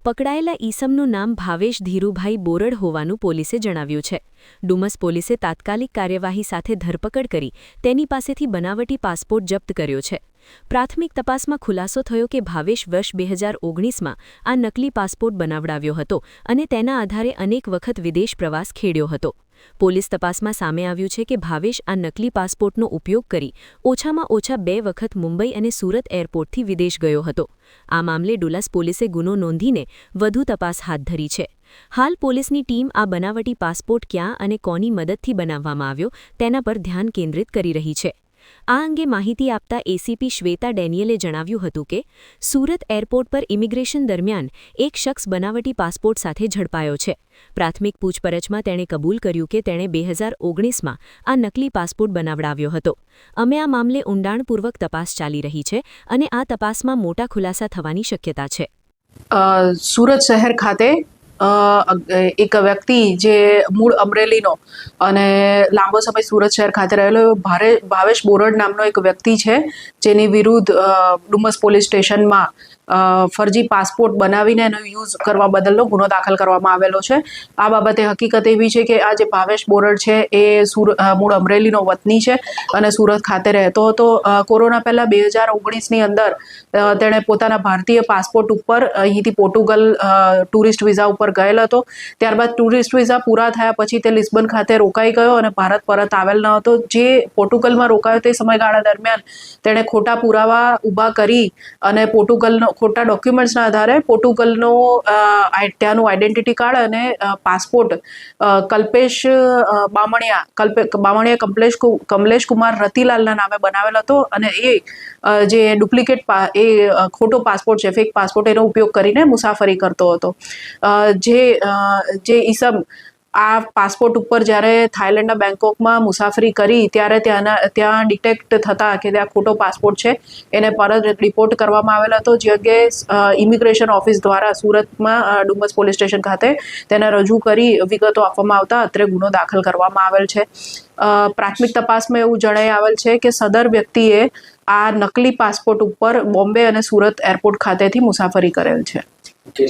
પકડાયેલા ઈસમનું નામ ભાવેશ ધીરુભાઈ બોરડ હોવાનું પોલીસે જણાવ્યું છે। ડુમસ પોલીસે તાત્કાલિક કાર્યવાહી સાથે ધરપકડ કરી તેની પાસેથી બનાવટી પાસપોર્ટ જપ્ત કર્યો છે। પ્રાથમિક તપાસમાં ખુલાસો થયો કે ભાવેશ વર્ષ 2019માં આ નકલી પાસપોર્ટ બનાવડાવ્યો હતો અને તેના આધારે અનેક વખત વિદેશ પ્રવાસ ખેડ્યો હતો। પોલીસ તપાસમાં સામે આવ્યું છે કે ભાવેશ આ નકલી પાસપોર્ટનો ઉપયોગ કરી ઓછામાં ઓછા 2 વખત મુંબઈ અને સુરત એરપોર્ટથી વિદેશ ગયો હતો। આ મામલે ડુલાસ પોલીસે ગુનો નોંધીને વધુ તપાસ હાથ ધરી છે। હાલ પોલીસની ટીમ આ બનાવટી પાસપોર્ટ ક્યાં અને કોની મદદથી બનાવવામાં આવ્યો તેના પર ધ્યાન કેન્દ્રિત કરી રહી છે। આ અંગે માહિતી આપતા એસીપી શ્વેતા ડેનિયલે જણાવ્યું હતું કે સુરત એરપોર્ટ પર ઇમિગ્રેશન દરમિયાન એક શખ્સ બનાવટી પાસપોર્ટ સાથે ઝડપાયો છે। પ્રાથમિક પૂછપરછમાં તેણે કબૂલ કર્યું કે તેણે 2019માં આ નકલી પાસપોર્ટ બનાવડાવ્યો હતો। અમે આ મામલે ઊંડાણપૂર્વક તપાસ ચાલી રહી છે અને આ તપાસમાં મોટા ખુલાસા થવાની શક્યતા છે। સુરત શહેર ખાતે એક વ્યક્તિ જે મૂળ અમરેલીનો અને લાંબો સમય સુરત શહેર ખાતે રહેલો ભાવેશ બોરડ નામનો એક વ્યક્તિ છે, જેની વિરુદ્ધ ડુમસ પોલીસ સ્ટેશનમાં ફરજી પાસપોર્ટ બનાવીને એનો યુઝ કરવા બદલનો ગુનો દાખલ કરવામાં આવેલો છે। આ બાબતે હકીકત એવી છે કે આ જે ભાવેશ બોરડ છે એ મૂળ અમરેલીનો વતની છે અને સુરત ખાતે રહેતો હતો। કોરોના પહેલાં 2019ની અંદર તેણે પોતાના ભારતીય પાસપોર્ટ ઉપર અહીંથી પોર્ટુગલ ટુરિસ્ટ વિઝા ઉપર ગયેલ હતો। ત્યારબાદ ટુરિસ્ટ વિઝા પૂરા થયા પછી તે લિસ્બન ખાતે રોકાઈ ગયો અને ભારત પરત આવેલ ન હતો। જે પોર્ટુગલમાં રોકાયો તે સમયગાળા દરમિયાન તેણે ખોટા પુરાવા ઊભા કરી અને પોર્ટુગલનો ખોટા ડોક્યુમેન્ટ્સના આધારે પોર્ટુગલનો ત્યાંનું આઈડેન્ટિટી કાર્ડ અને પાસપોર્ટ કલ્પેશ બામણિયા કમલેશ કુમાર રતિલાલના નામે બનાવેલ હતો અને એ જે ડુપ્લિકેટ ખોટો પાસપોર્ટ છે, ફેક પાસપોર્ટ, એનો ઉપયોગ કરીને મુસાફરી કરતો હતો। જે ઈસમ આ પાસપોર્ટ ઉપર જ્યારે થાઈલેન્ડના બેંકોકમાં મુસાફરી કરી ત્યારે ત્યાં ડિટેક્ટ થતાં કે ત્યાં ખોટો પાસપોર્ટ છે, એને પરત રિપોર્ટ કરવામાં આવેલો હતો। જે અંગે ઇમિગ્રેશન ઓફિસ દ્વારા સુરતમાં ડુમસ પોલીસ સ્ટેશન ખાતે તેને રજૂ કરી વિગતો આપવામાં આવતા અત્રે ગુનો દાખલ કરવામાં આવેલ છે। પ્રાથમિક તપાસમાં એવું જણાઈ આવેલ છે કે સદર વ્યક્તિએ આ નકલી પાસપોર્ટ ઉપર બોમ્બે અને સુરત એરપોર્ટ ખાતેથી મુસાફરી કરેલ છે।